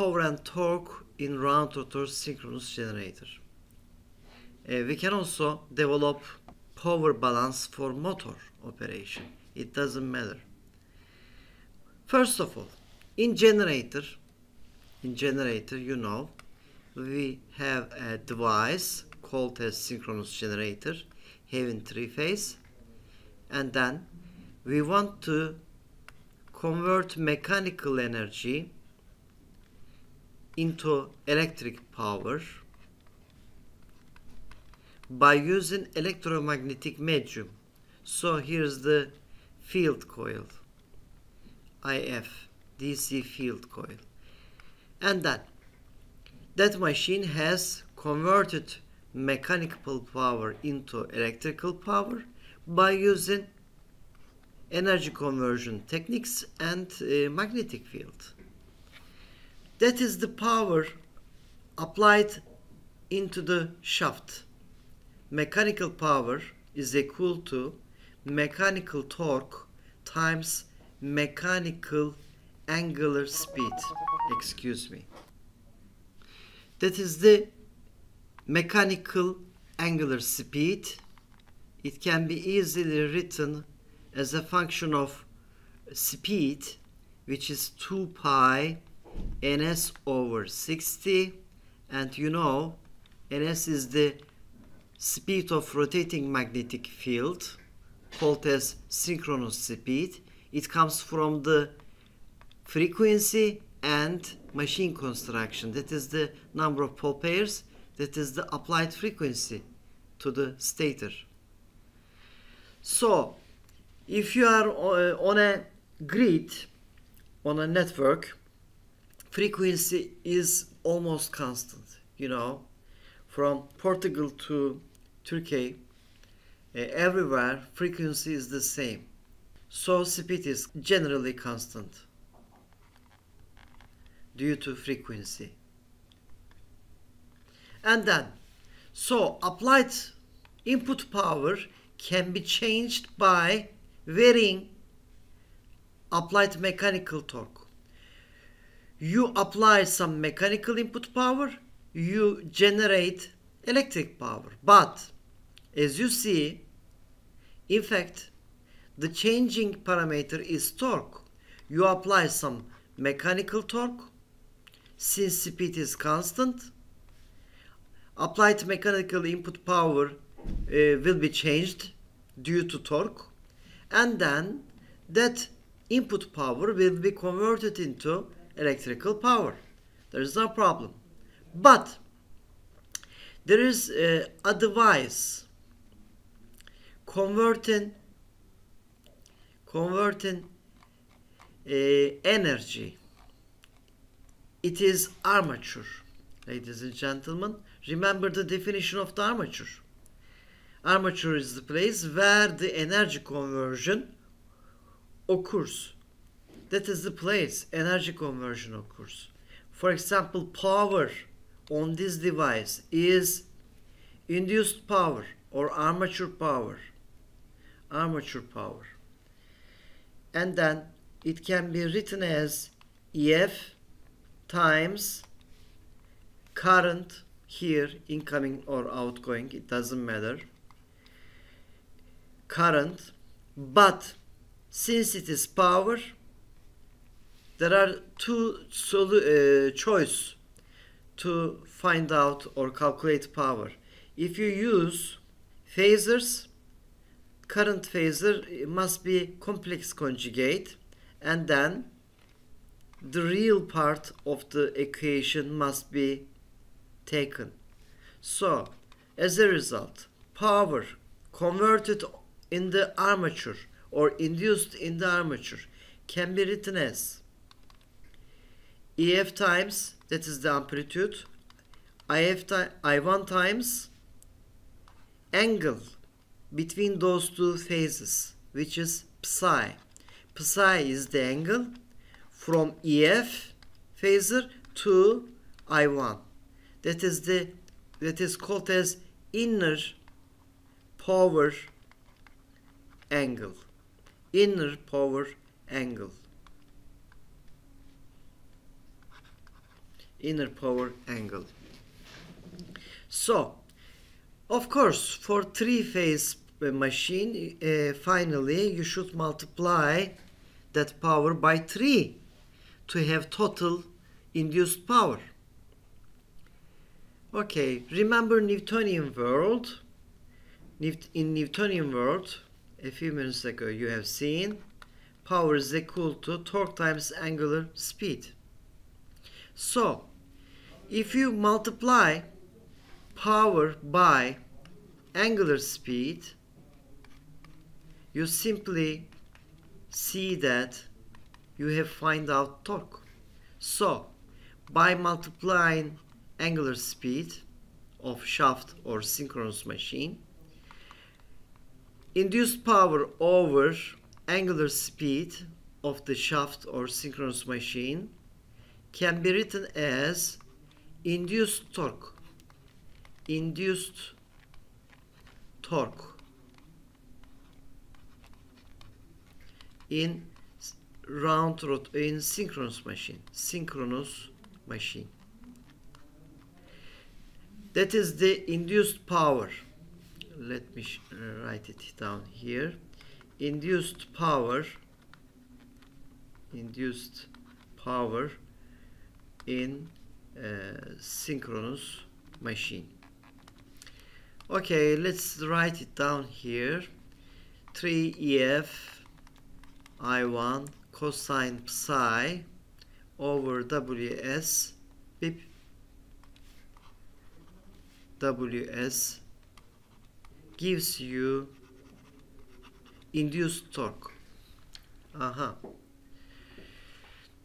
power and torque in rotor synchronous generator. We can also develop power balance for motor operation. It doesn't matter. First of all, in generator, you know, we have a device called as synchronous generator having 3 phase, and then we want to convert mechanical energy into electric power by using electromagnetic medium. So here's the field coil, IF, DC field coil. And then that machine has converted mechanical power into electrical power by using energy conversion techniques and magnetic field. That is the power applied into the shaft. Mechanical power is equal to mechanical torque times mechanical angular speed. That is the mechanical angular speed. It can be easily written as a function of speed, which is 2 pi ns over 60, and you know ns is the speed of rotating magnetic field called as synchronous speed. It comes from the frequency and machine construction. That is the number of pole pairs. That is the applied frequency to the stator. So if you are on a grid, on a network, frequency is almost constant. You know, from Portugal to Turkey, everywhere frequency is the same. So speed is generally constant due to frequency. And then, so applied input power can be changed by varying applied mechanical torque. You apply some mechanical input power, you generate electric power. But as you see, in fact, the changing parameter is torque. You apply some mechanical torque. Since speed is constant, applied mechanical input power will be changed due to torque, and then that input power will be converted into electrical power. There is no problem. But there is a device converting energy. It is armature, ladies and gentlemen. Remember the definition of the armature. Armature is the place where the energy conversion occurs. That is the place energy conversion occurs. For example, power on this device is induced power or armature power. Armature power. And then it can be written as EF times current, here incoming or outgoing, it doesn't matter, current. But since it is power, there are two choices to find out or calculate power. If you use phasors, current phasor must be complex conjugate, and then the real part of the equation must be taken. So as a result, power converted in the armature or induced in the armature can be written as EF times, that is the amplitude, I1 times angle between those two phases, which is psi. Psi is the angle from EF phasor to I1. That is called as inner power angle. Inner power angle. inner power angle. So, of course, for three-phase machine, finally you should multiply that power by 3 to have total induced power. Okay, remember Newtonian world. In Newtonian world, a few minutes ago you have seen power is equal to torque times angular speed. So, if you multiply power by angular speed, you simply see that you have find out torque. So, by multiplying angular speed of shaft or synchronous machine, induced power over angular speed of the shaft or synchronous machine can be written as induced torque. Induced torque in synchronous machine. That is the induced power. Let me write it down here. Induced power in synchronous machine. Okay, let's write it down here. 3EF I1 cosine psi over WS bip WS gives you induced torque.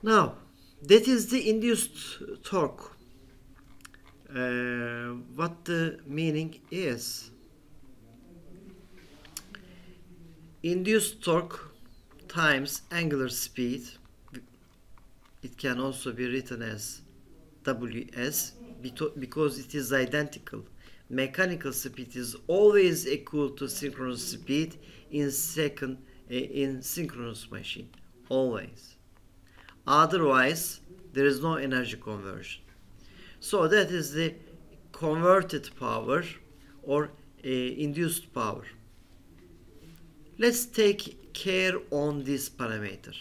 Now, that is the induced torque. What the meaning is? Induced torque times angular speed. It can also be written as WS because it is identical. Mechanical speed is always equal to synchronous speed in synchronous machine, always. Otherwise, there is no energy conversion. So that is the converted power or induced power. Let's take care on this parameter.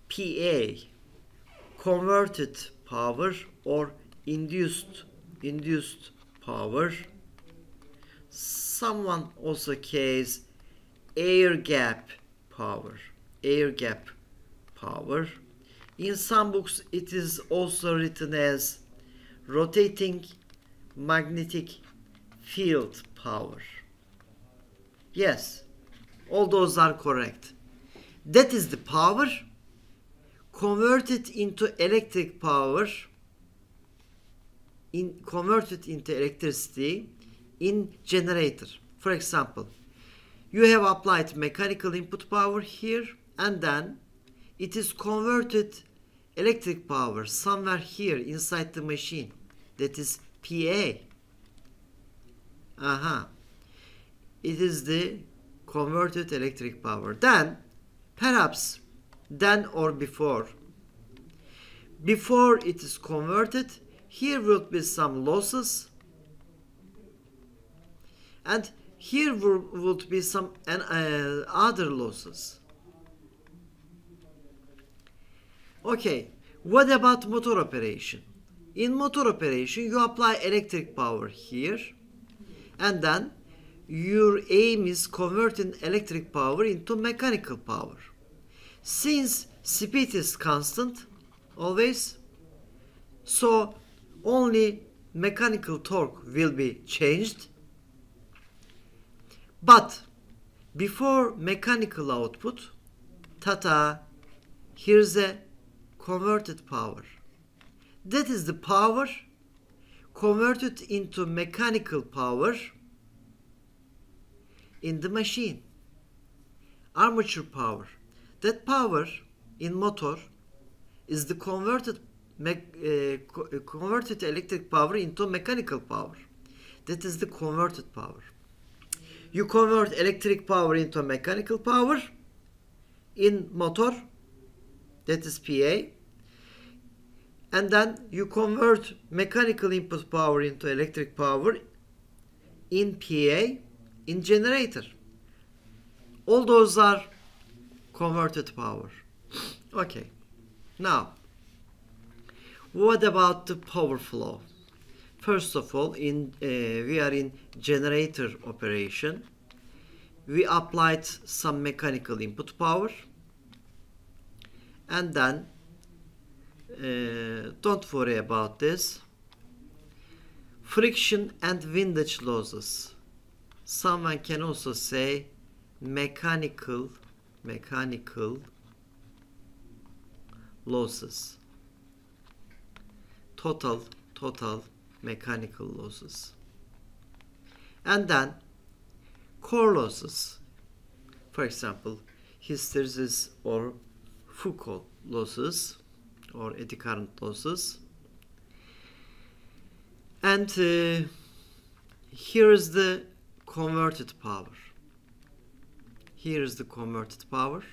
PA, converted power or induced power. Someone also calls air gap power. In some books it is also written as rotating magnetic field power. Yes, all those are correct. That is the power converted into electric power, converted into electricity in generator. For example, you have applied mechanical input power here, and then it is converted electric power somewhere here inside the machine. That is PA. It is the converted electric power. Then, perhaps, or before it is converted, here will be some losses, and here would be some other losses. Okay, what about motor operation? In motor operation, you apply electric power here, and then your aim is converting electric power into mechanical power. Since speed is constant, always, so only mechanical torque will be changed. But before mechanical output, here's a converted power. That is the power converted into mechanical power in the machine. Armature power. That power in motor is the converted electric power into mechanical power. That is the converted power. You convert electric power into mechanical power in motor, that is PA. And then you convert mechanical input power into electric power in PA, in generator. All those are converted power. Okay. Now, what about the power flow? First of all, we are in generator operation. We applied some mechanical input power, and then don't worry about this. Friction and windage losses. Someone can also say mechanical losses. Total mechanical losses. And then core losses. For example, hysteresis or Foucault losses or eddy current losses. And here is the converted power. Here is the converted power.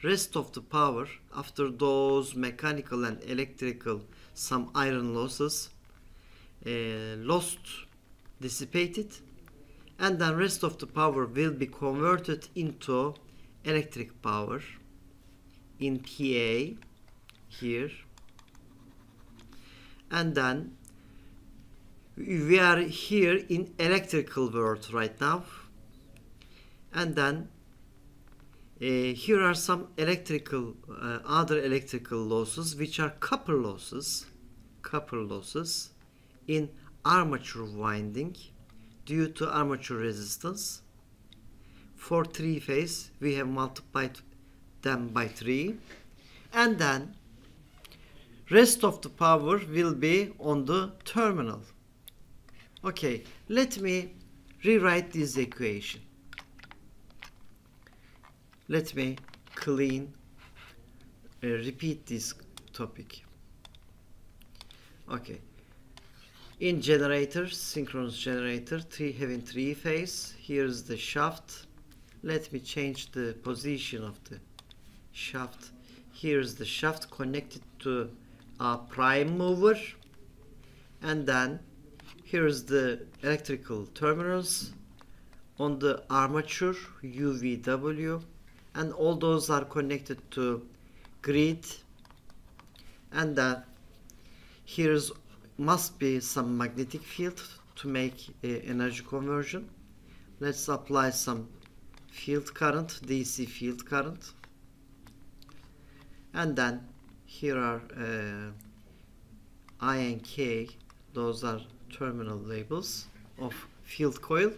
Rest of the power, after those mechanical and electrical, some iron losses, dissipated, and then rest of the power will be converted into electric power in PA here. And then we are here in electrical world right now, and then here are some electrical other electrical losses, which are copper losses in armature winding due to armature resistance. For 3-phase we have multiplied them by 3, and then rest of the power will be on the terminal. Okay, let me rewrite this equation. Let me repeat this topic. Okay. In generator, synchronous generator, having 3-phase, here's the shaft. Let me change the position of the shaft. Here's the shaft connected to a prime mover, and then here's the electrical terminals on the armature UVW, and all those are connected to grid, and then here's must be some magnetic field to make energy conversion. Let's apply some field current, DC field current, and then here are I and K, those are terminal labels of field coil.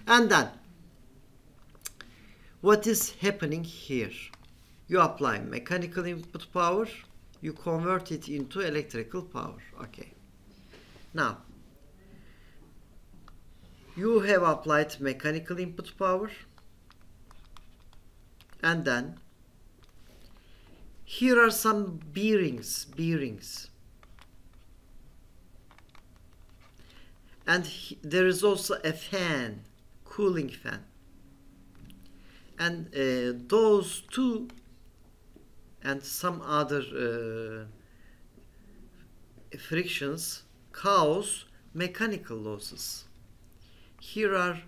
And then what is happening here? You apply mechanical input power, you convert it into electrical power. Okay. Now, you have applied mechanical input power, and then here are some bearings, and there is also a fan, cooling fan, and those two and some other frictions cause mechanical losses. Here are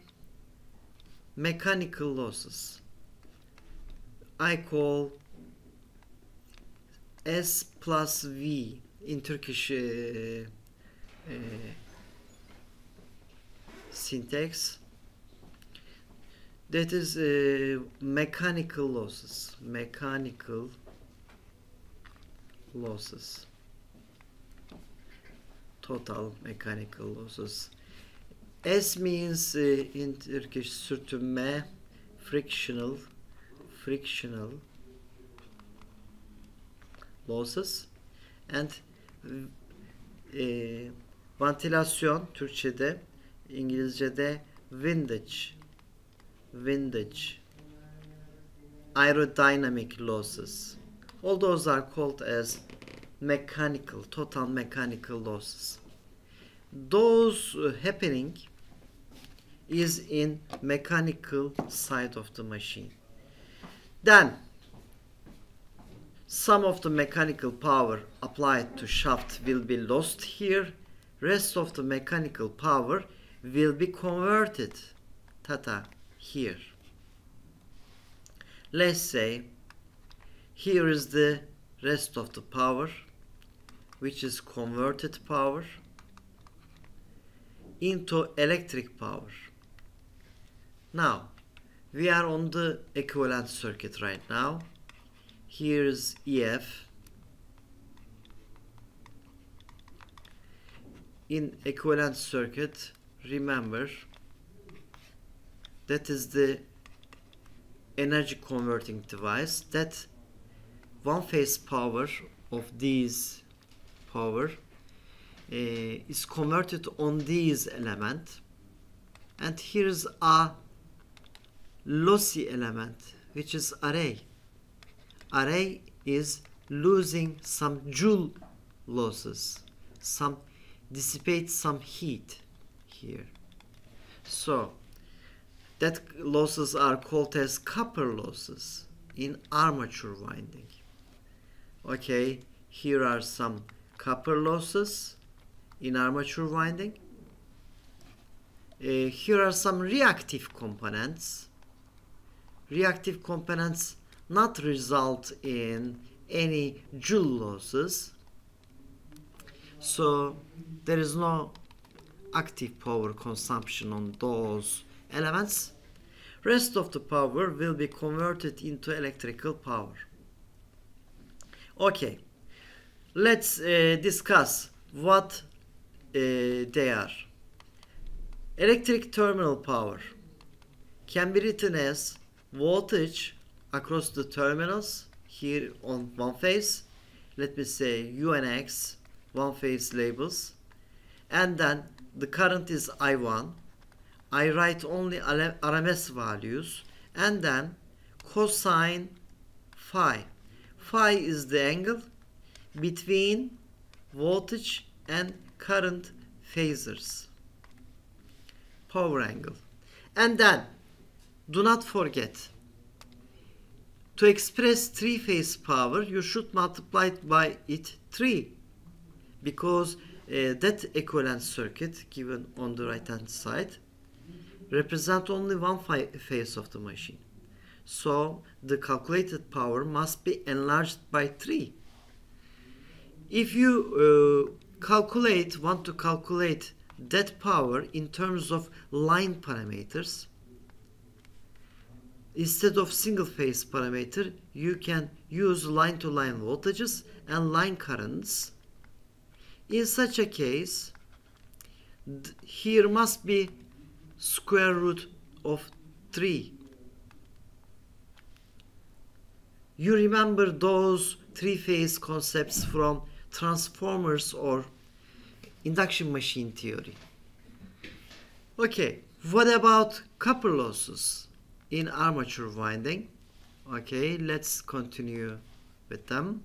mechanical losses. I call S plus V in Turkish syntax. That is mechanical losses. Total mechanical losses. S means in Turkish sürtünme, frictional losses, and ventilasyon Türkçe'de, İngilizce'de windage, aerodynamic losses. All those are called as total mechanical losses. Those happening is in mechanical side of the machine. Then Some of the mechanical power applied to shaft will be lost here. Rest of the mechanical power will be converted here. Let's say here is the rest of the power, which is converted power into electric power. Now we are on the equivalent circuit right now. Here is EF. In equivalent circuit, remember, that is the energy converting device. That one phase power of these power is converted on these element, and here's a lossy element, which is array. Array is losing some joule losses, some dissipate some heat here. So that losses are called as copper losses in armature winding. Okay, here are some copper losses in armature winding. Here are some reactive components. Reactive components not result in any joule losses, so there is no active power consumption on those elements. Rest of the power will be converted into electrical power. Okay, let's discuss what they are. Electric terminal power can be written as voltage across the terminals here on one phase. Let me say U and X, one phase labels, and then the current is I1. I write only RMS values, and then cosine phi. Phi is the angle between voltage and current phasors, power angle. And then do not forget, to express three-phase power, you should multiply it by 3, because that equivalent circuit given on the right hand side represent only one phase of the machine. So the calculated power must be enlarged by 3. If you want to calculate that power in terms of line parameters, instead of single phase parameter, you can use line-to-line voltages and line currents. In such a case, here must be square root of 3. You remember those three-phase concepts from transformers or induction machine theory. Okay, what about copper losses in armature winding? Okay, let's continue with them.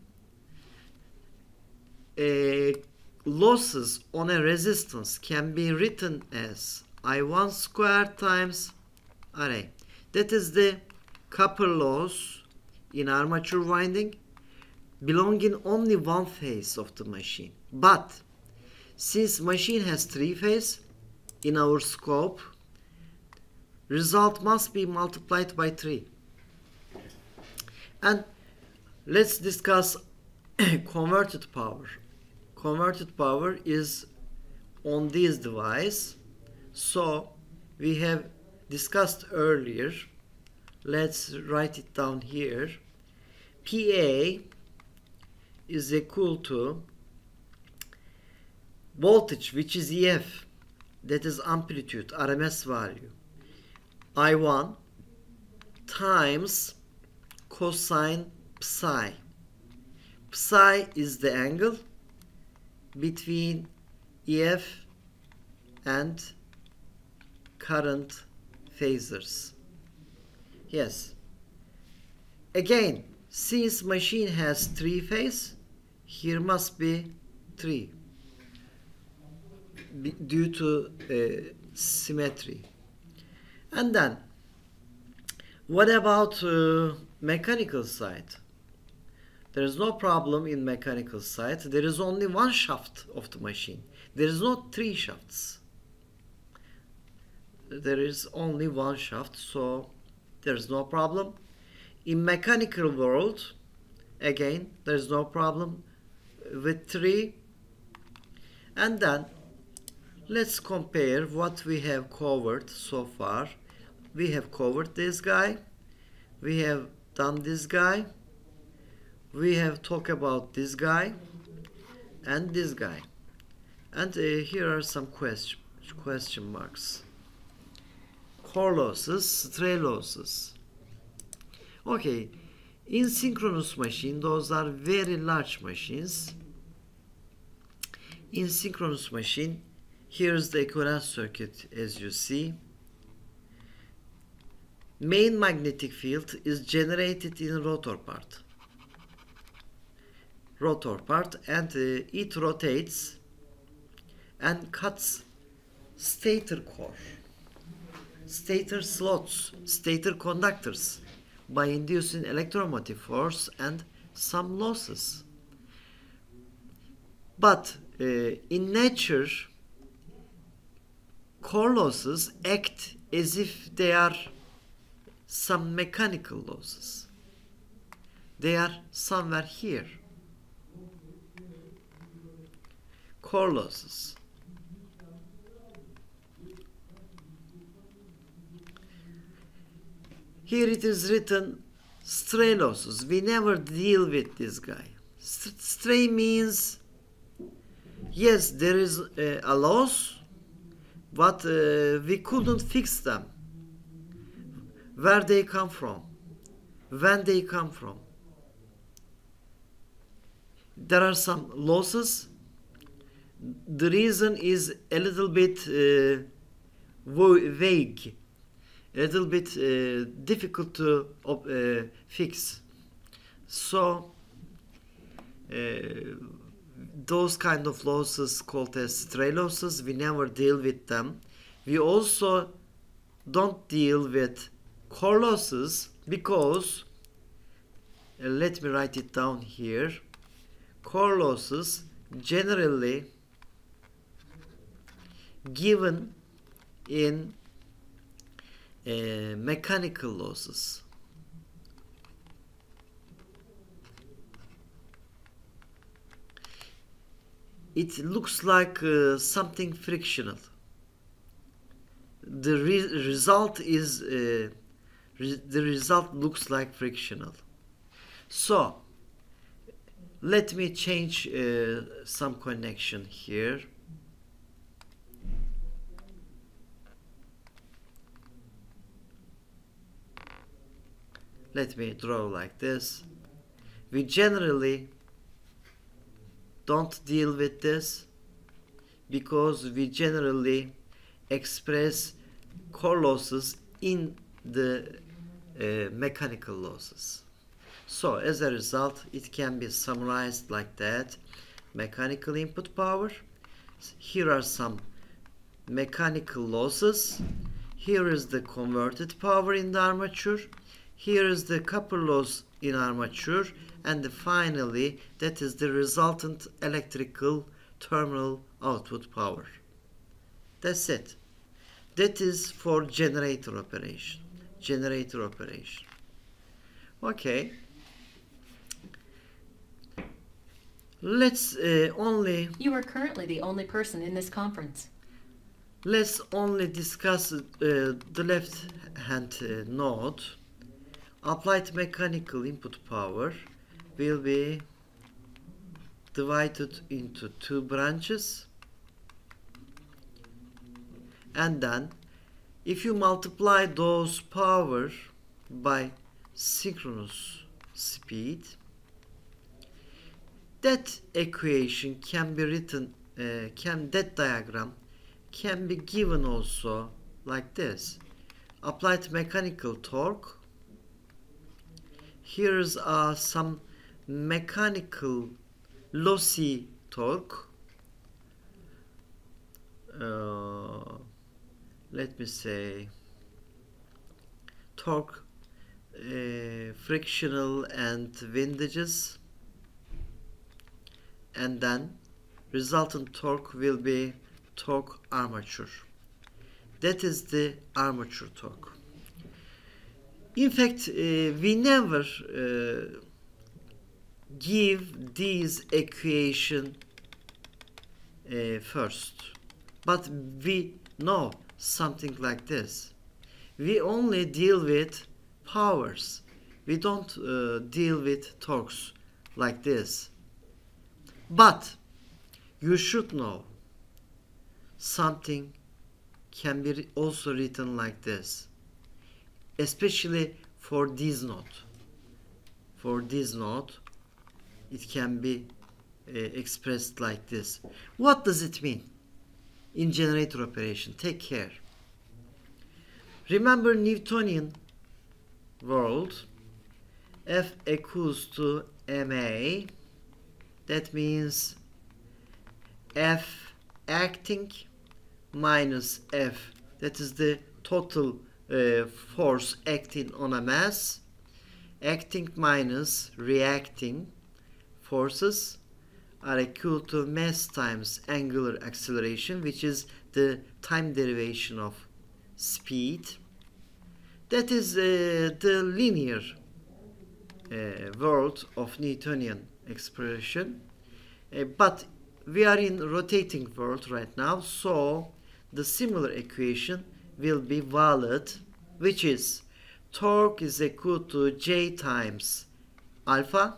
Losses on a resistance can be written as I1 squared times Ra. That is the copper loss in armature winding belonging only one phase of the machine. But since machine has three phase in our scope, result must be multiplied by 3. And let's discuss converted power. Converted power is on this device. So we have discussed earlier. Let's write it down here. PA is equal to voltage, which is EF, that is amplitude, RMS value, I1 times cosine psi. Psi is the angle between EF and current phasors. Yes. Again, since machine has three phase, here must be 3 due to symmetry. And then what about mechanical side? There is no problem in mechanical side. There is only one shaft of the machine. There is no three shafts. There is only one shaft, so there is no problem. In mechanical world, again, there is no problem with three. And then let's compare what we have covered so far. We have covered this guy. We have done this guy. We have talked about this guy and this guy. And here are some question marks. Core losses, stray losses. Okay, in synchronous machine, those are very large machines. In synchronous machine, here's the equivalent circuit as you see. Main magnetic field is generated in rotor part. And it rotates and cuts stator core, stator slots, stator conductors by inducing electromotive force and some losses. But in nature, core losses act as if they are some mechanical losses. They are somewhere here. Core losses. Here it is written stray losses. We never deal with this guy. Stray means, yes, there is a loss, but we couldn't fix them. Where they come from, when they come from. There are some losses. The reason is a little bit vague, a little bit difficult to fix. So those kind of losses called as stray losses, we never deal with them. We also don't deal with core losses because, let me write it down here, core losses generally given in mechanical losses. It looks like something frictional. The result is the result looks like frictional. So let me change some connection here. Let me draw like this. We generally don't deal with this because we generally express core losses in the mechanical losses. So as a result, it can be summarized like that. Mechanical input power. Here are some mechanical losses. Here is the converted power in the armature. Here is the copper loss in armature. And finally, that is the resultant electrical terminal output power. That's it. That is for generator operation. Generator operation. Okay. Let's only... You are currently the only person in this conference. Let's only discuss the left hand node. Applied mechanical input power will be divided into two branches. And then if you multiply those power by synchronous speed, that equation can be written, that diagram can be given also like this. Applied mechanical torque. Here's some mechanical lossy torque. Let me say torque, frictional and windages. and then resultant torque will be torque armature. That is the armature torque. In fact, we never give these equation first, but we know something like this. We only deal with powers. We don't deal with torques like this. But you should know something can be also written like this, especially for this node. For this node, it can be expressed like this. What does it mean in generator operation? Take care. Remember Newtonian world, F equals to ma. That means F acting minus F, that is the total force acting on a mass, acting minus reacting forces are equal to mass times angular acceleration, which is the time derivation of speed. That is the linear world of Newtonian expression, but we are in rotating world right now, so the similar equation will be valid, which is torque is equal to J times alpha,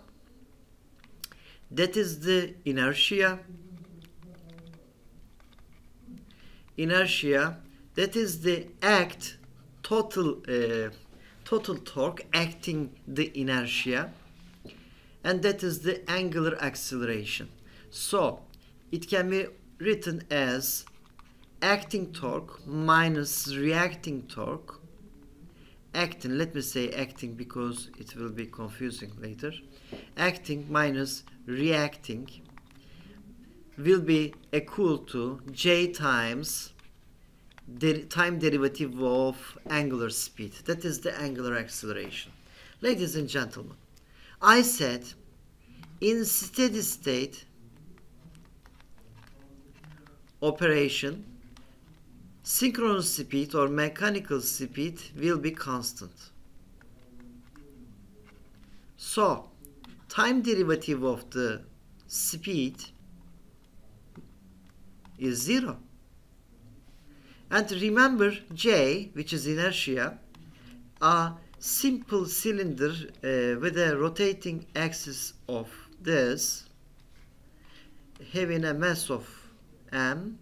that is the inertia, that is the total torque acting the inertia, and that is the angular acceleration. So it can be written as acting torque minus reacting torque. Acting, let me say acting because it will be confusing later. Acting minus reacting will be equal to J times the time derivative of angular speed. That is the angular acceleration. Ladies and gentlemen, I said in steady state operation, synchronous speed or mechanical speed will be constant. So, time derivative of the speed is 0. And remember J, which is inertia, a simple cylinder with a rotating axis of this, having a mass of m,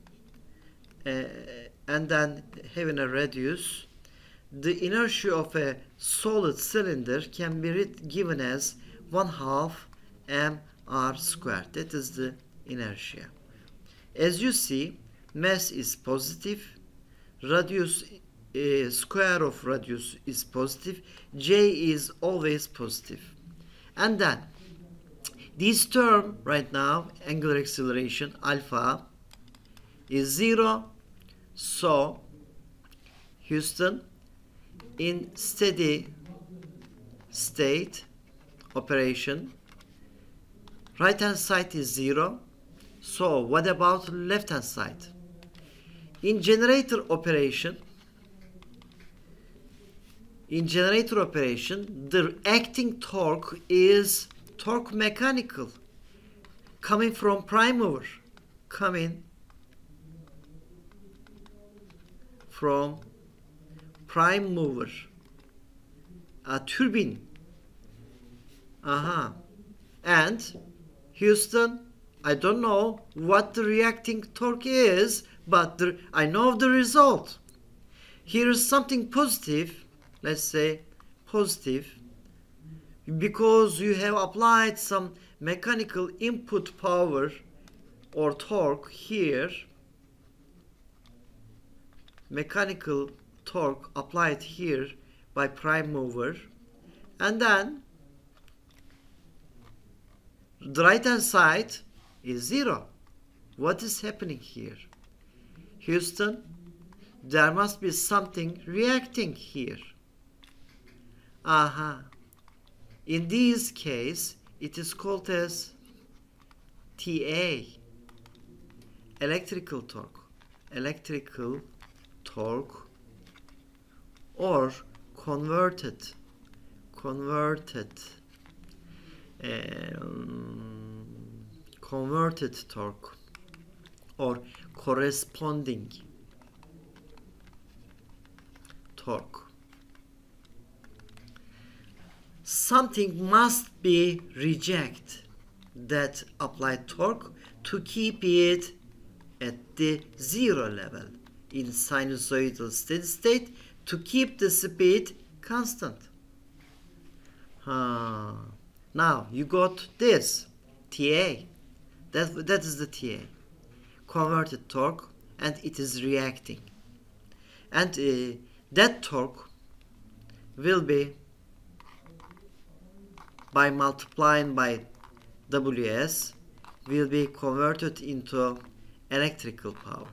and then having a radius. The inertia of a solid cylinder can be given as 1/2 mr squared. That is the inertia. As you see, mass is positive, radius square of radius is positive, J is always positive. And then this term right now, angular acceleration alpha, is 0. So Houston, in steady state operation, right hand side is 0. So what about left hand side? In generator operation, the acting torque is torque mechanical, coming from prime mover, a turbine. And Houston, I don't know what the reacting torque is, but I know the result. Here is something positive, let's say positive, because you have applied some mechanical input power or torque here, mechanical torque applied here by prime mover, and then the right hand side is 0. What is happening here? Houston, there must be something reacting here. In this case, it is called as TA, electrical torque, or converted torque, or corresponding torque. Something must be reject that applied torque to keep it at the zero level in sinusoidal steady state, to keep the speed constant. Now you got this TA. That is the TA, converted torque, and it is reacting. And that torque will be, by multiplying by Ws, will be converted into electrical power.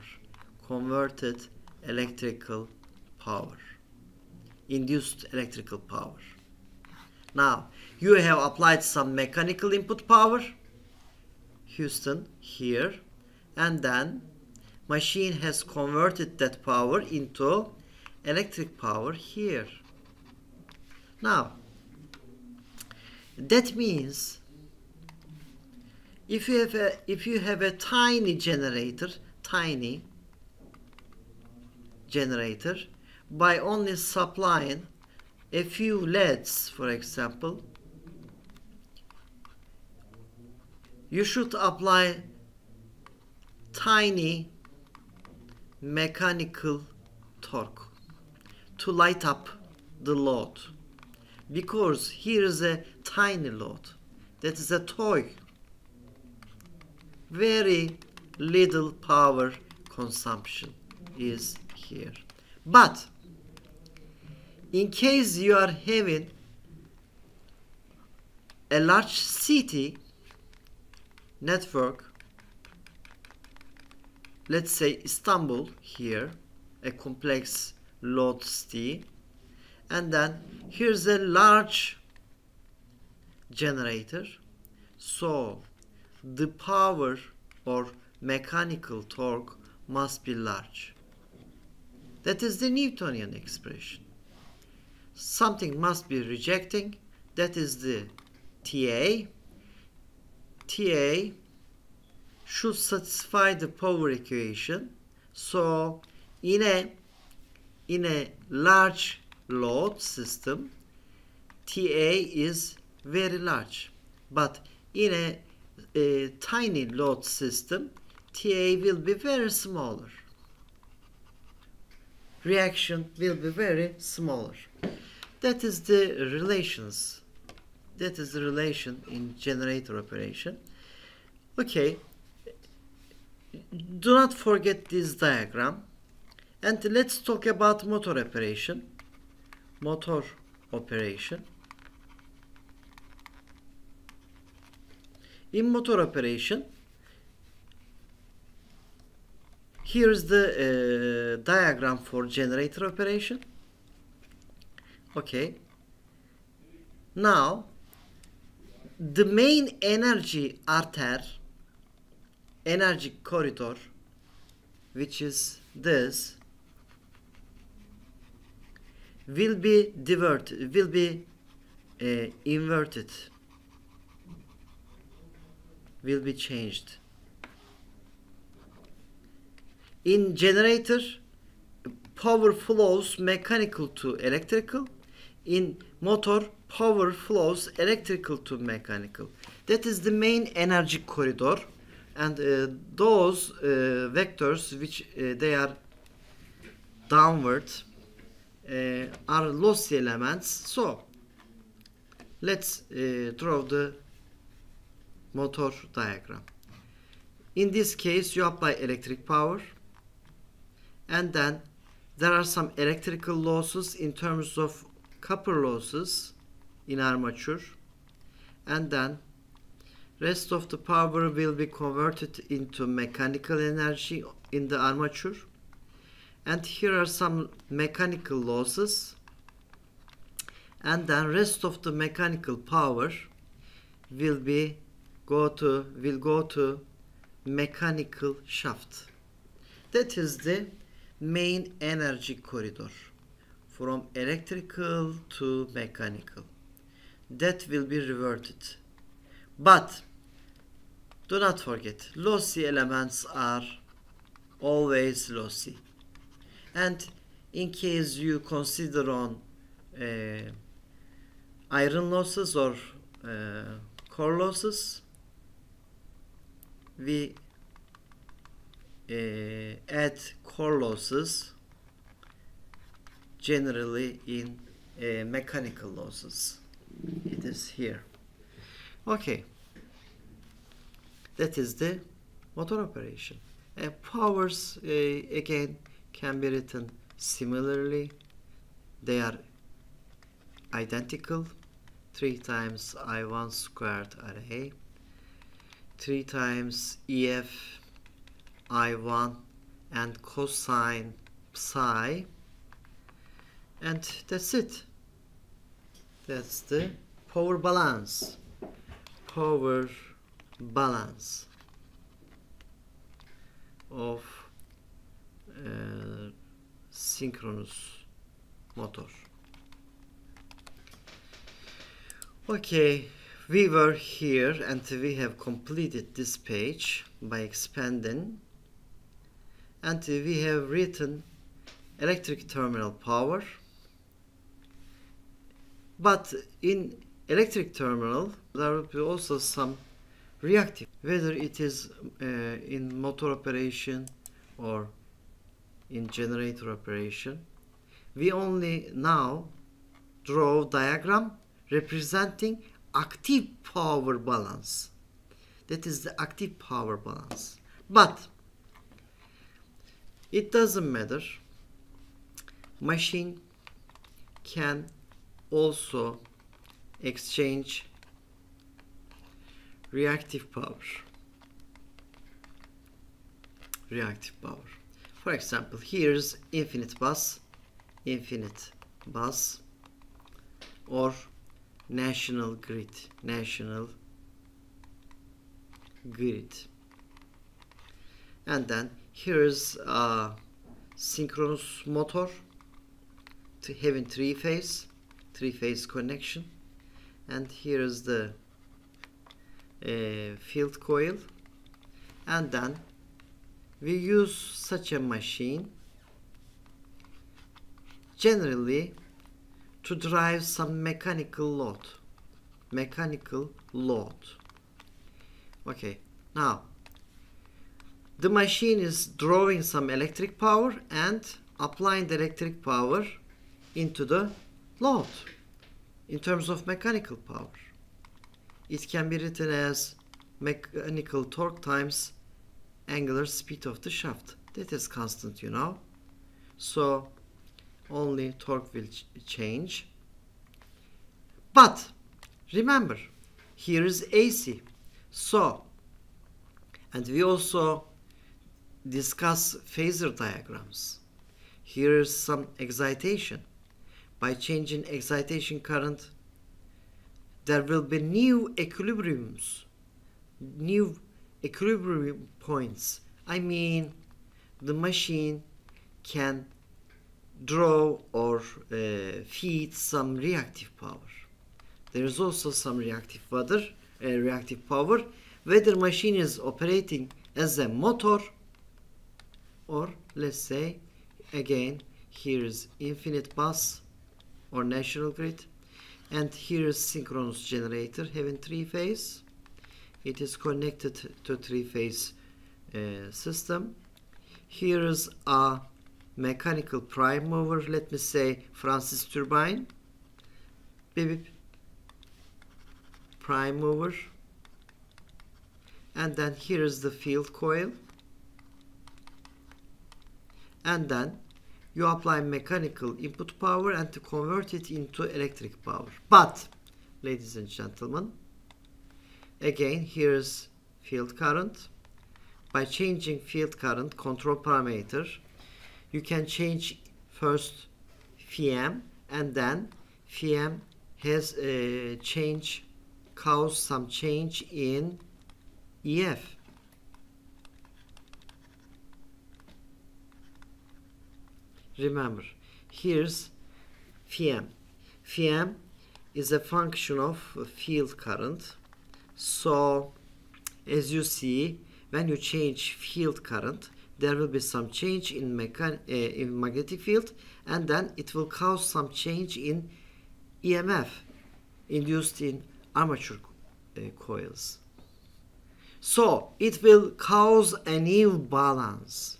Converted electrical power. Induced electrical power. Now, you have applied some mechanical input power, Houston, here, and then machine has converted that power into electric power here. Now, that means if you have a tiny generator, by only supplying a few LEDs, for example, you should apply tiny mechanical torque to light up the load, because here is a tiny load, that is a toy, very little power consumption is here. But in case you are having a large city network, let's say Istanbul here, a complex load city, and then here's a large generator, so the power or mechanical torque must be large. That is the Newtonian expression. Something must be rejecting, that is the TA. TA should satisfy the power equation. So in a large load system, TA is very large, but in a tiny load system, TA will be very smaller. Reaction will be very smaller. That is the relations. That is the relation in generator operation. Okay. Do not forget this diagram. And let's talk about motor operation. Motor operation. In motor operation, here is the diagram for generator operation. Okay. Now, the main energy corridor, which is this, will be diverted, will be inverted, will be changed. In generator, power flows mechanical to electrical. In motor, power flows electrical to mechanical. That is the main energy corridor, and those vectors which they are downward are lossy elements. So let's draw the motor diagram. In this case, you apply electric power, and then there are some electrical losses in terms of copper losses in armature, and then rest of the power will be converted into mechanical energy in the armature, and here are some mechanical losses, and then rest of the mechanical power will be will go to mechanical shaft. That is the main energy corridor from electrical to mechanical. That will be reverted. But do not forget, lossy elements are always lossy. And in case you consider on iron losses or core losses, we add core losses generally in mechanical losses. It is here. Okay, that is the motor operation. Powers again can be written similarly. They are identical. 3 times I1 squared array, 3 times EF I1 and cosine psi, and that's it. That's the power balance. Power balance of synchronous motor. Okay, we were here and we have completed this page by expanding, and we have written electric terminal power. But in electric terminal there will be also some reactive, whether it is in motor operation or in generator operation. We only now draw diagram representing active power balance. That is the active power balance. But it doesn't matter. Machine can also exchange reactive power. For example, here's infinite bus, or national grid. And then here's a synchronous motor to having three phase connection, and here is the field coil. And then we use such a machine generally to drive some mechanical load. Okay, now the machine is drawing some electric power and applying the electric power into the load in terms of mechanical power. It can be written as mechanical torque times angular speed of the shaft. That is constant, you know. So only torque will change. But remember, here is AC. So, and we also discuss phasor diagrams. Here is some excitation. By changing excitation current, there will be new equilibrium points. I mean, the machine can draw or feed some reactive power. There is also some reactive power, whether machine is operating as a motor, or let's say again, here is infinite bus or national grid, and here is synchronous generator having three phase. It is connected to three phase system. Here is a mechanical prime mover, let me say Francis turbine, beep, prime mover, and then here is the field coil, and then you apply mechanical input power and to convert it into electric power. But ladies and gentlemen, again, here is field current. By changing field current control parameter, you can change first Pm, and then Pm has cause some change in EF. Remember, here's Phi. Phi is a function of field current. So, as you see, when you change field current, there will be some change in magnetic field, and then it will cause some change in EMF induced in armature coils. So, it will cause a new balance,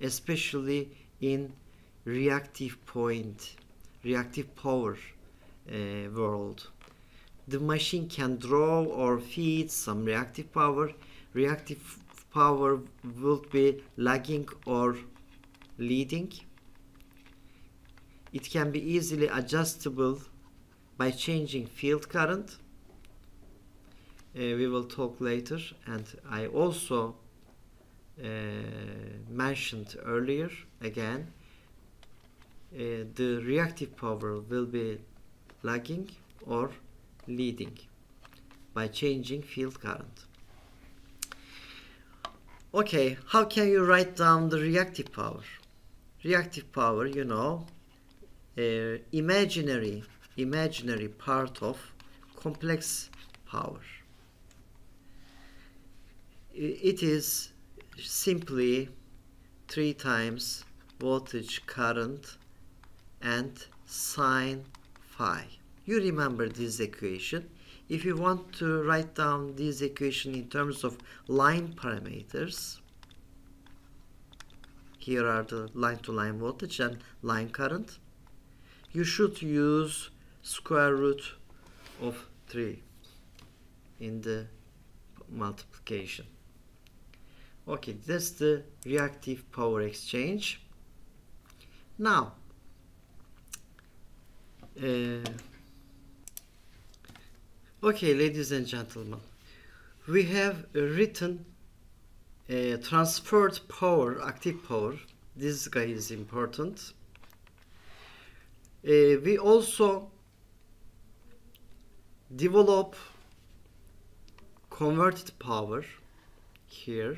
especially in reactive power world. The machine can draw or feed some reactive power. Reactive power will be lagging or leading. It can be easily adjustable by changing field current. We will talk later, and I also mentioned earlier again, the reactive power will be lagging or leading by changing field current. Okay, how can you write down the reactive power? Reactive power, you know, imaginary part of complex power. It is simply 3 times voltage, current, and sine phi. You remember this equation. If you want to write down this equation in terms of line parameters, here are the line-to-line voltage and line current. You should use square root of 3 in the multiplication. Okay, that's the reactive power exchange. Now, okay, ladies and gentlemen, we have written transferred power, active power. This guy is important. We also develop converted power here,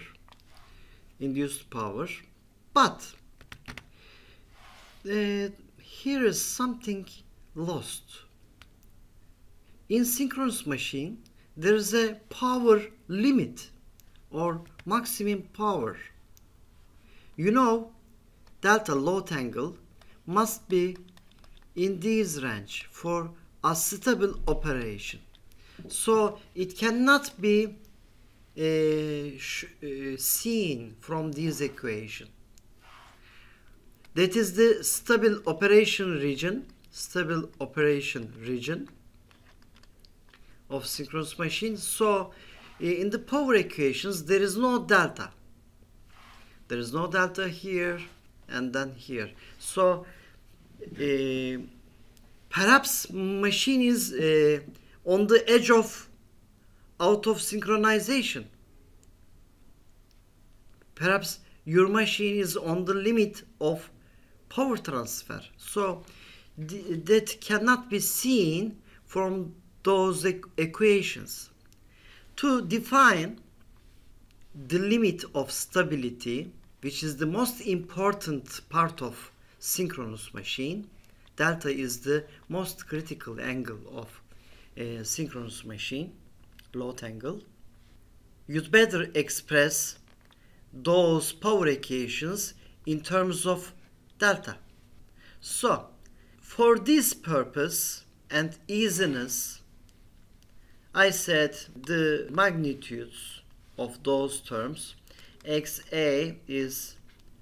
induced power, but here is something lost. In synchronous machine, there is a power limit or maximum power. You know, delta load angle must be in this range for a stable operation. So it cannot be seen from this equation. That is the stable operation region of synchronous machine. So in the power equations there is no delta. There is no delta here and then here. So perhaps machine is on the edge of out of synchronization. Perhaps your machine is on the limit of power transfer. So that cannot be seen from those equations. To define the limit of stability, which is the most important part of synchronous machine, delta is the most critical angle of a synchronous machine, load angle. You'd better express those power equations in terms of delta. So, for this purpose and easiness, I said the magnitudes of those terms, XA is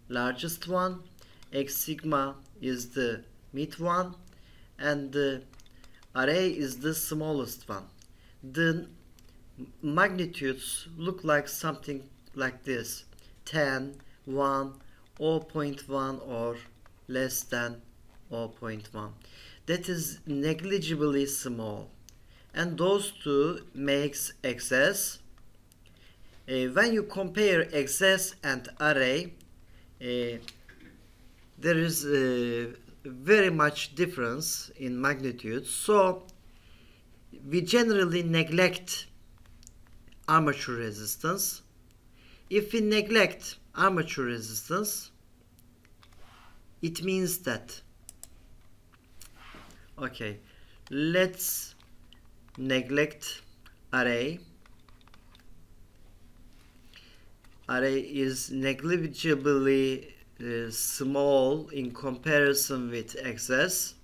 largest one, X sigma is the mid one, and the array is the smallest one. The magnitudes look like something like this: 10, 1, 0.1 or less than 0.1. That is negligibly small, and those two makes XS. When you compare XS and array, there is very much difference in magnitude, so we generally neglect armature resistance. If we neglect armature resistance, it means that, okay, let's neglect array. Array is negligibly small in comparison with excess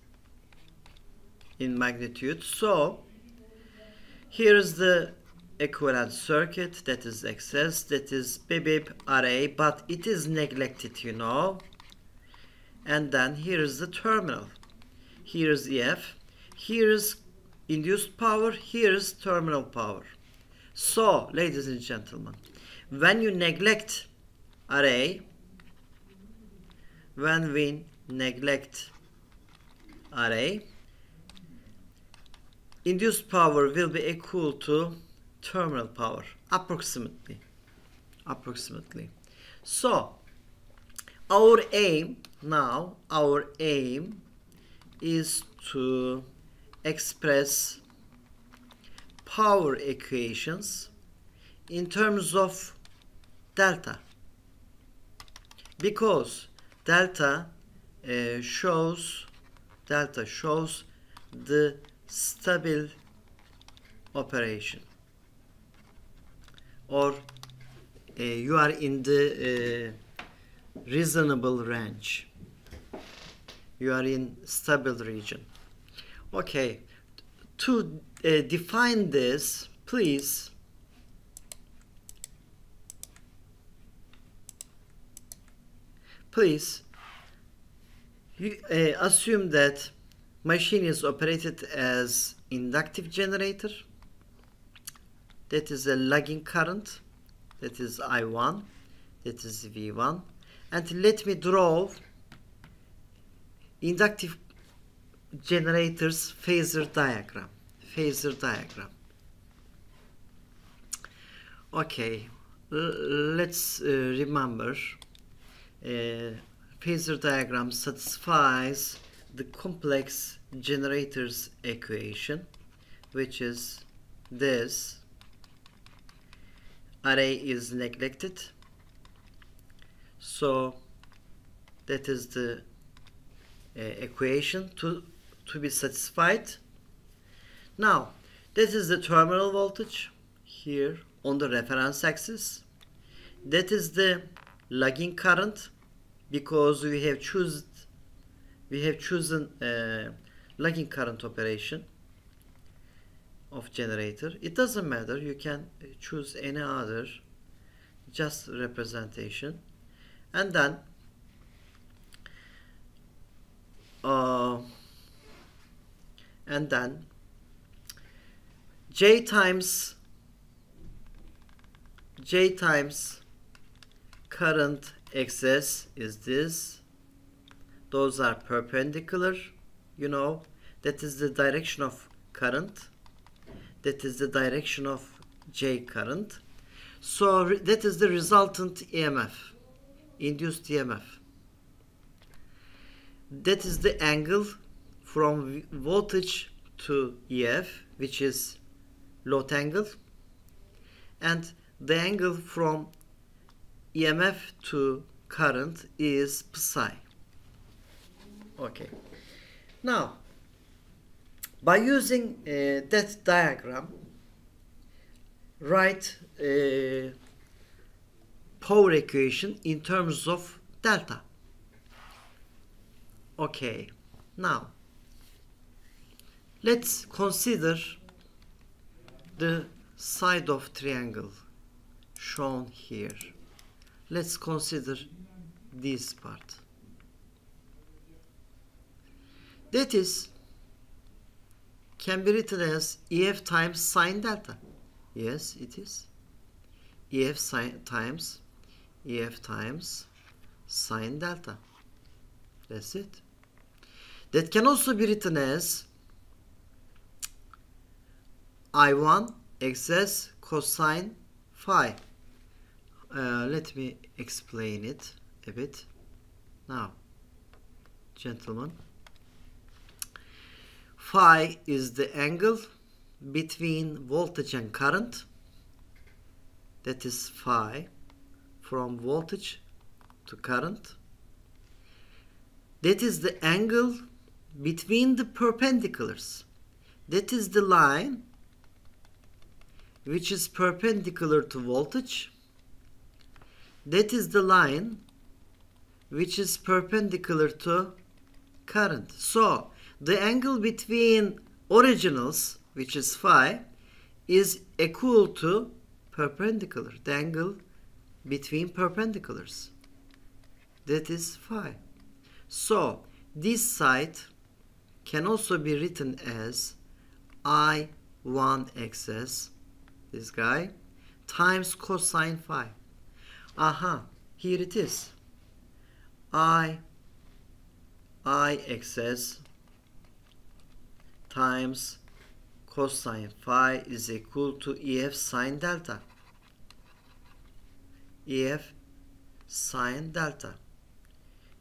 in magnitude. So here is the equivalent circuit, that is excess, that is BBIB array, but it is neglected, you know. And then here is the terminal. Here is EF, here is induced power, here is terminal power. So, ladies and gentlemen, when you neglect array, when we neglect array, induced power will be equal to terminal power, approximately. So, our aim now, is to express power equations in terms of delta, because delta shows the stable operation, or you are in the reasonable range, you are in stable region. Okay, to define this, please you assume that machine is operated as inductive generator, that is a lagging current, that is I1, that is V1, and let me draw inductive generator's phasor diagram. Okay, let's remember, phasor diagram satisfies the complex generator's equation, which is this. Array is neglected, so that is the equation to be satisfied. Now, this is the terminal voltage here on the reference axis. That is the lagging current, because we have chosen lagging current operation of generator. It doesn't matter, you can choose any other, just representation. And then J times current excess is this. Those are perpendicular, you know, that is the direction of current, that is the direction of J current. So that is the resultant EMF, induced EMF. That is the angle from voltage to EF, which is load angle, and the angle from EMF to current is psi. Okay. Now, by using that diagram, write power equation in terms of delta. Okay. Now, let's consider the side of triangle shown here. Let's consider this part. That is, can be written as EF times sine delta. Yes, it is. EF times sine delta. That's it. That can also be written as I1 excess cosine phi. Let me explain it a bit. Now, gentlemen, phi is the angle between voltage and current. that is phi, from voltage to current. That is the angle between the perpendiculars. That is the line which is perpendicular to voltage. That is the line which is perpendicular to current. So the angle between originals, which is phi, is equal to perpendicular. The angle between perpendiculars, that is phi. So this side can also be written as I1xs, this guy, times cosine phi. Aha, here it is. I1xs times cosine phi is equal to EF sine delta. EF sine delta.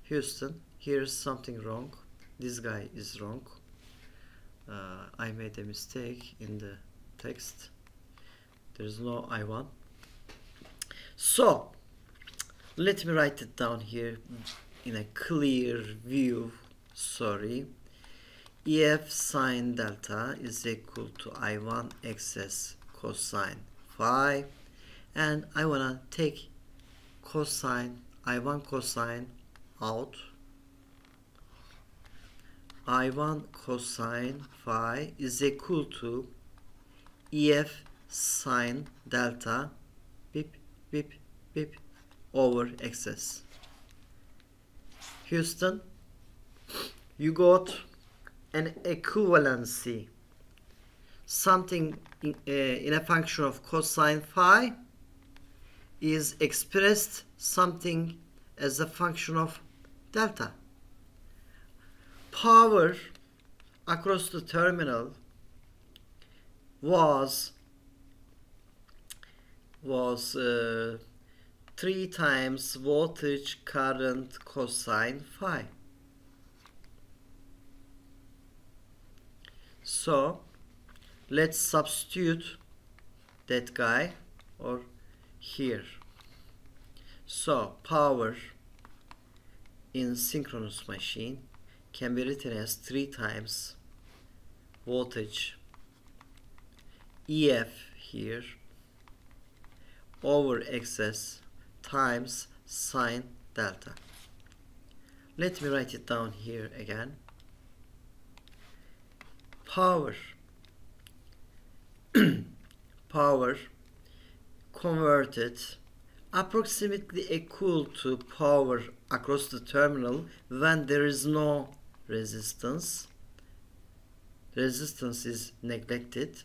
Houston, here's something wrong. This guy is wrong. I made a mistake in the text. There's no I1. So let me write it down here in a clear view. Sorry. EF sine delta is equal to I1 xs cosine phi, and I wanna take cosine, I1 cosine out. I1 cosine phi is equal to EF sine delta beep beep beep over xs. Houston, you got an equivalency. Something in a function of cosine phi is expressed something as a function of delta. Power across the terminal was 3 times voltage current cosine phi. So let's substitute that guy or here. So power in synchronous machine can be written as 3 times voltage EF here over xs times sine delta. Let me write it down here again. Power converted approximately equal to power across the terminal when there is no resistance. Resistance is neglected.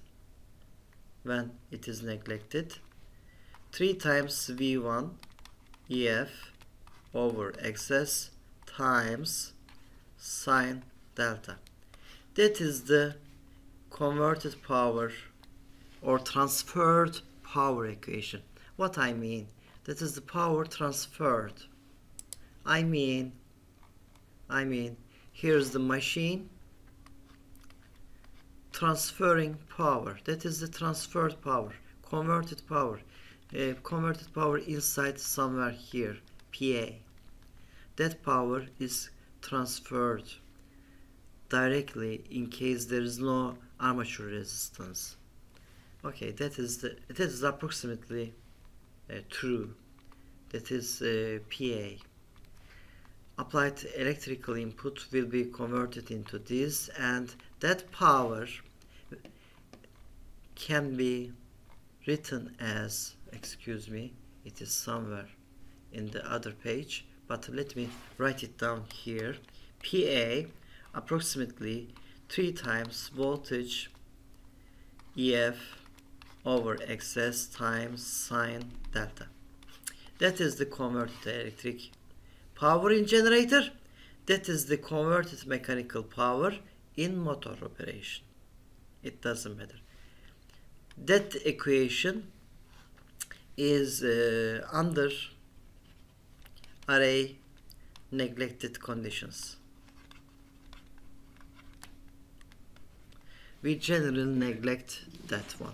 When it is neglected, 3 times V1 EF over xs times sine delta. That is the converted power or transferred power equation. What I mean, that is the power transferred. I mean, here's the machine transferring power. That is the transferred power, converted power. Converted power inside somewhere here, PA. That power is transferred directly in case there is no armature resistance. Okay, that is approximately true. That is PA. Applied electrical input will be converted into this, and that power can be written as, excuse me, it is somewhere in the other page, but let me write it down here. PA approximately 3 times voltage EF over xs times sine delta. That is the converted electric power in generator. That is the converted mechanical power in motor operation. It doesn't matter. That equation is under array neglected conditions. We generally neglect that one.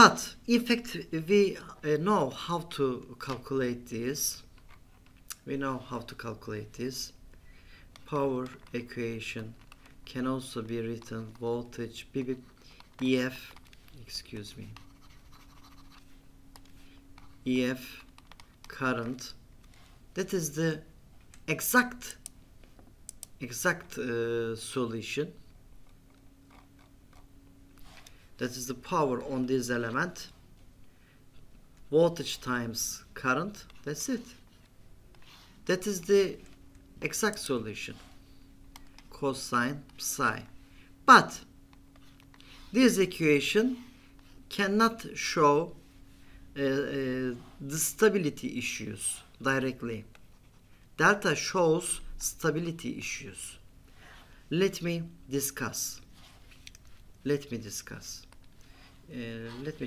But in fact, we know how to calculate this. We know how to calculate this. Power equation can also be written voltage EF, excuse me, EF current. That is the exact solution. That is the power on this element. Voltage times current. That's it. That is the exact solution. Cosine psi. But this equation cannot show the stability issues directly. Delta shows stability issues. Let me discuss. Let me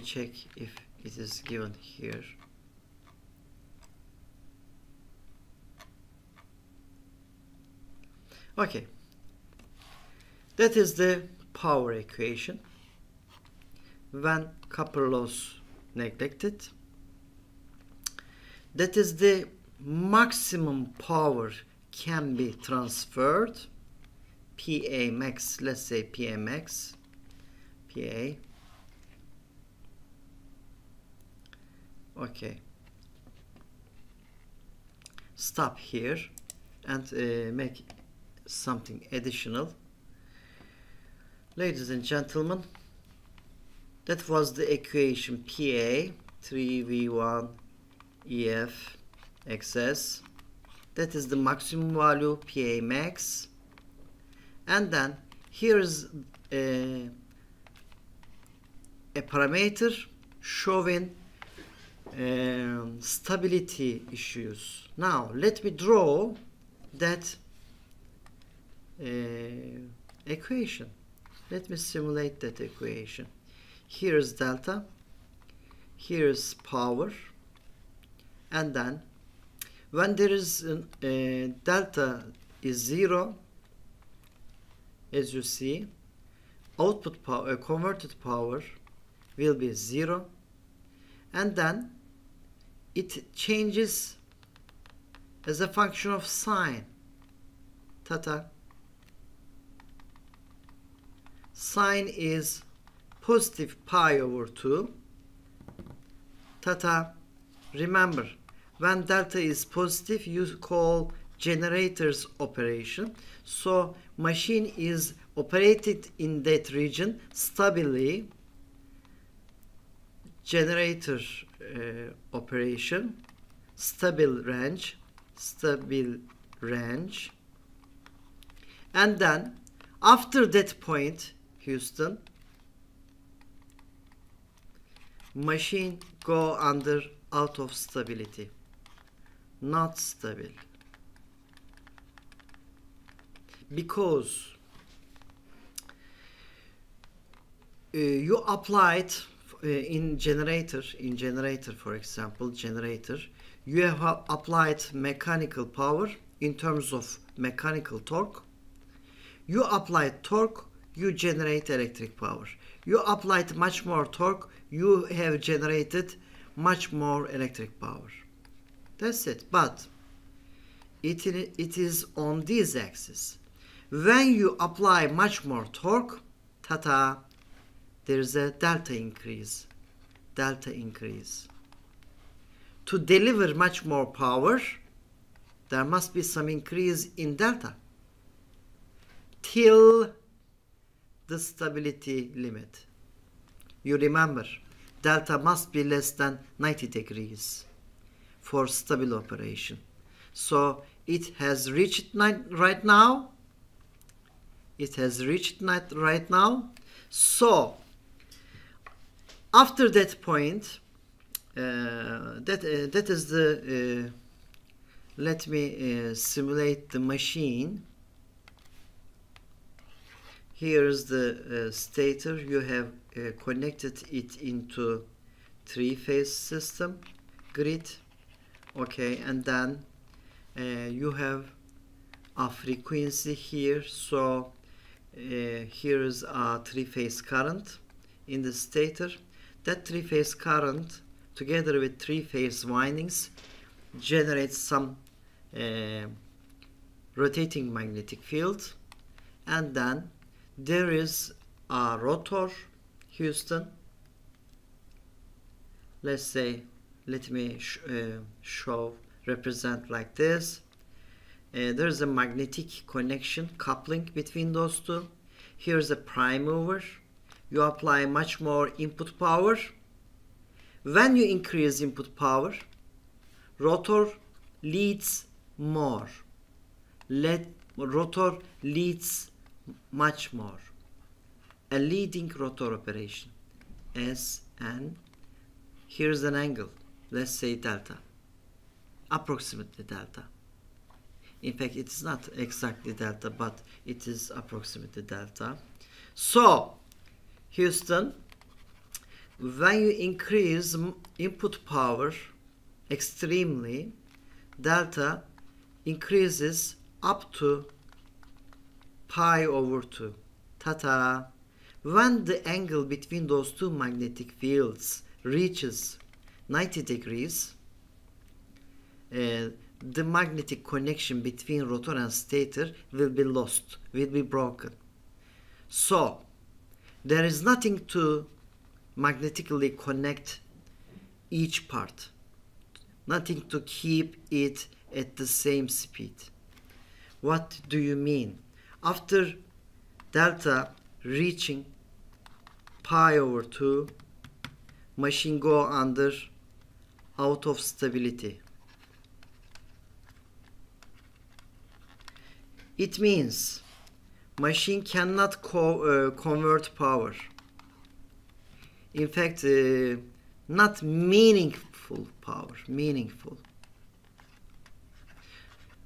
check if it is given here. Okay. That is the power equation. When copper loss neglected, that is the maximum power can be transferred. PA max, let's say PA max, PA. Okay. Stop here and make something additional. Ladies and gentlemen, that was the equation PA 3V1 EF XS. That is the maximum value PA max. And then here is a parameter showing stability issues. Now let me draw that equation. Let me simulate that equation. Here is delta, here is power, and then when there is delta is 0, as you see, output power, converted power will be 0, and then it changes as a function of sine theta. Sine is positive pi over 2 theta. Remember, when delta is positive, you call generator's operation. So machine is operated in that region stably. Generator operation, stable range, and then after that point, Houston, machine go under out of stability, not stable, because you applied in generator, for example, you have applied mechanical power in terms of mechanical torque. You applied torque, you generate electric power. You applied much more torque, you have generated much more electric power. That's it. But it is on this axis. When you apply much more torque, ta-ta, there is a delta increase. To deliver much more power, there must be some increase in delta till the stability limit. You remember, delta must be less than 90 degrees for stable operation. So it has reached right now. So after that point, that is the let me simulate the machine. Here is the stator. You have connected it into three-phase system grid. Okay, and then you have a frequency here. So here is a three-phase current in the stator. That three-phase current together with three-phase windings generates some rotating magnetic field, and then there is a rotor, Houston. Let's say, let me represent like this. There's a magnetic connection, coupling between those two. Here's a prime mover. You apply much more input power. When you increase input power, rotor leads more. Rotor leads much more. A leading rotor operation. Sn. Here's an angle. Let's say delta. Approximately delta. In fact, it's not exactly delta, but it is approximately delta. So, Houston, when you increase input power extremely, delta increases up to pi over 2. Ta-ta! When the angle between those two magnetic fields reaches 90 degrees, the magnetic connection between rotor and stator will be lost, will be broken. So, there is nothing to magnetically connect each part. Nothing to keep it at the same speed. What do you mean? After delta reaching pi over 2, machine go under out of stability. It means machine cannot convert power. In fact, not meaningful power.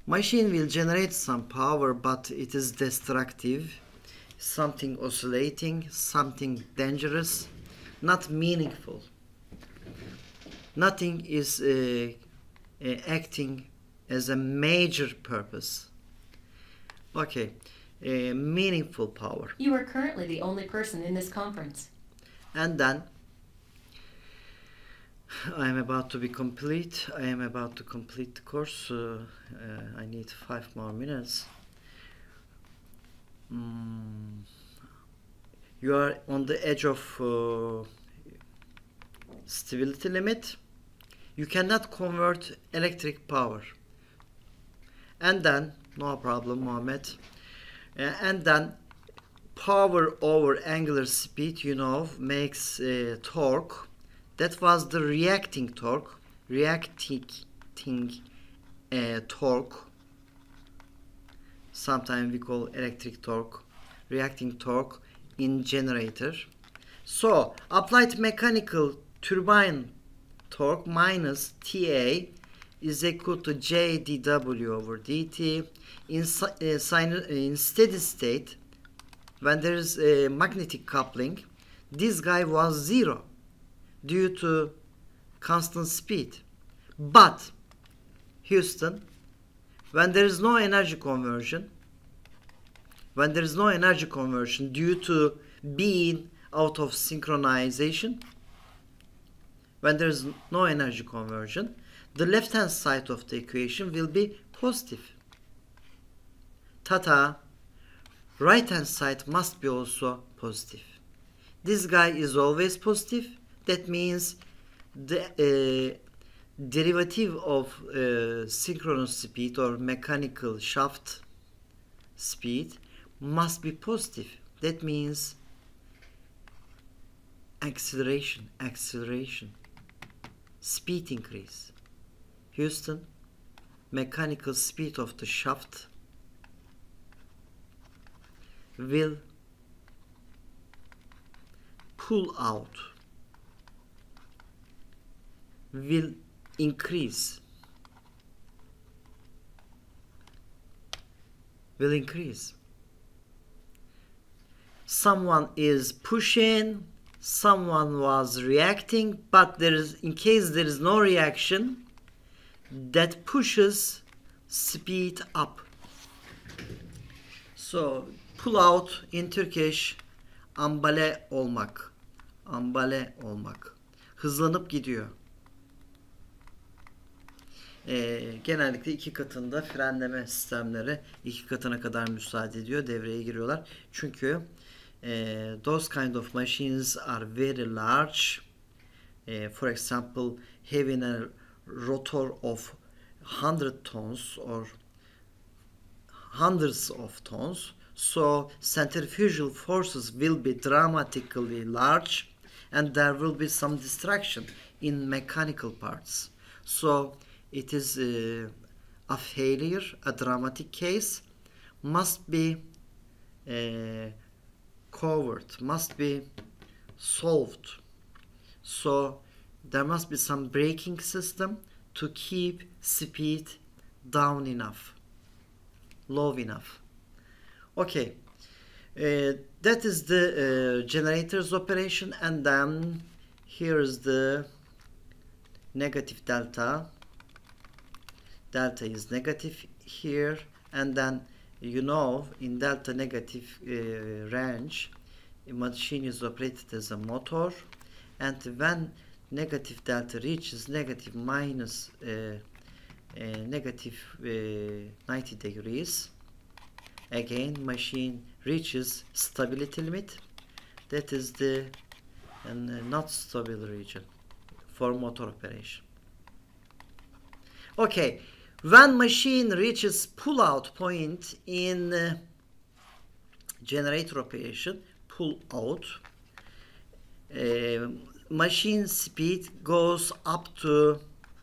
Machine will generate some power, but it is destructive, something oscillating, something dangerous, not meaningful. Nothing is acting as a major purpose. Okay, meaningful power. You are currently the only person in this conference. And then I am about to complete the course. I need 5 more minutes. You are on the edge of stability limit. You cannot convert electric power. And then, no problem, Mohammed. And then power over angular speed, you know, makes torque. That was the reacting torque. Torque. Sometimes we call electric torque. Reacting torque in generator. So, applied mechanical turbine torque minus TA is equal to J dW over dt. In steady state, when there is a magnetic coupling, this guy was 0 due to constant speed. But, Houston, when there is no energy conversion due to being out of synchronization, when there is no energy conversion, the left hand side of the equation will be positive. Ta-ta! Right hand side must be also positive. This guy is always positive. That means the derivative of synchronous speed or mechanical shaft speed must be positive. That means acceleration, speed increase. Houston, mechanical speed of the shaft will pull out, will increase. Someone is pushing, someone was reacting, but in case there is no reaction, that pushes speed up. So pull out in Turkish ambale olmak. Ambale olmak. Hızlanıp gidiyor. Genellikle 2 katında frenleme sistemleri 2 katına kadar müsaade ediyor. Devreye giriyorlar. Çünkü those kind of machines are very large. For example, having a rotor of 100 tons or hundreds of tons, so centrifugal forces will be dramatically large and there will be some distraction in mechanical parts. So it is a failure, a dramatic case, must be covered, must be solved. So there must be some braking system to keep speed down enough, low enough. Okay, that is the generator's operation, and then here is the negative delta. Delta is negative here, and then you know in delta negative range, a machine is operated as a motor, and when negative delta reaches negative minus negative 90 degrees, again machine reaches stability limit. That is the not stable region for motor operation. Okay, when machine reaches pull out point in generator operation, pull out, machine speed goes up to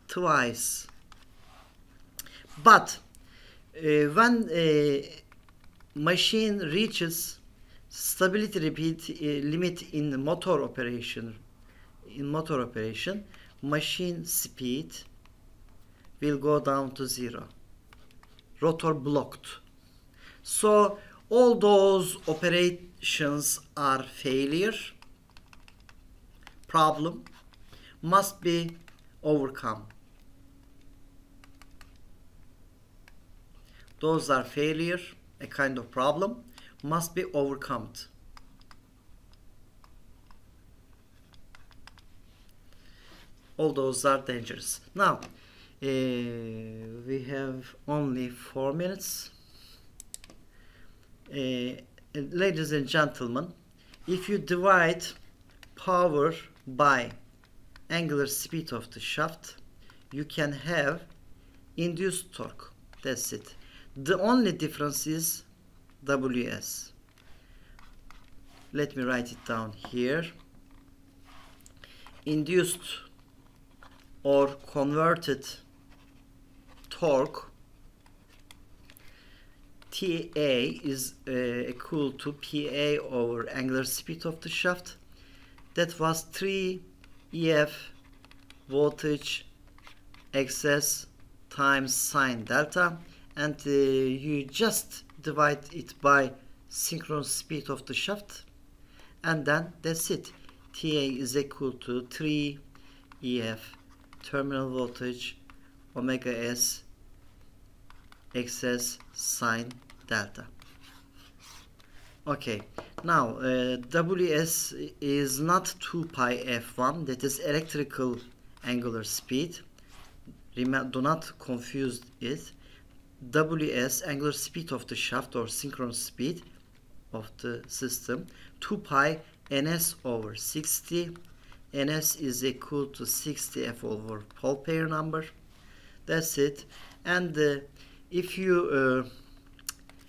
twice. But when machine reaches stability limit in motor operation, machine speed will go down to 0. Rotor blocked. So all those operations are failure. Problem must be overcome. Those are failure, a kind of problem, must be overcome. All those are dangerous. Now, we have only 4 minutes. Ladies and gentlemen, if you divide power by angular speed of the shaft, you can have induced torque. That's it. The only difference is Ws. Let me write it down here. Induced or converted torque, TA is equal to PA over angular speed of the shaft. That was 3 EF voltage excess times sine delta, and you just divide it by synchronous speed of the shaft, and then that's it. TA is equal to 3 EF terminal voltage omega s excess sine delta. Okay, now Ws is not 2 pi f1, that is electrical angular speed. Do not confuse it. Ws, angular speed of the shaft or synchronous speed of the system, 2 pi ns over 60. Ns is equal to 60 f over pole pair number. That's it. And if you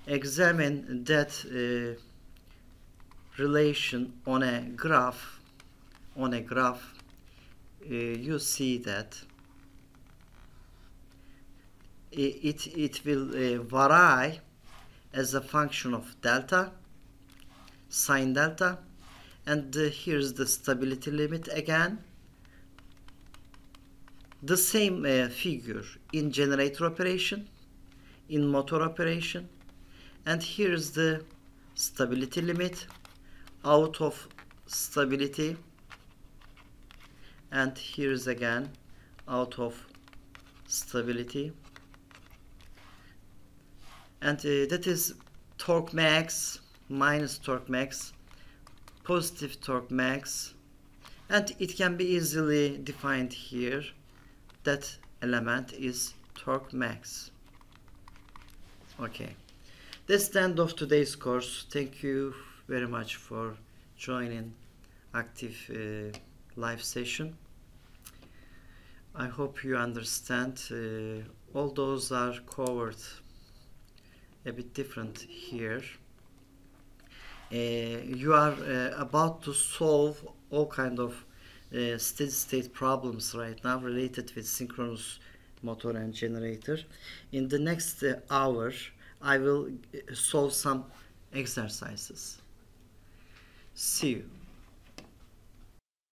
examine that relation on a graph, you see that it will vary as a function of delta, sine delta, and here's the stability limit again. The same figure in generator operation, in motor operation, and here's the stability limit, out of stability, and here's again out of stability, and that is torque max minus torque max, positive torque max and it can be easily defined here. That element is torque max. Okay, that's the end of today's course. Thank you very much for joining active live session. I hope you understand. All those are covered a bit different here. You are about to solve all kind of steady state problems right now related with synchronous motor and generator. In the next hour I will solve some exercises. See you.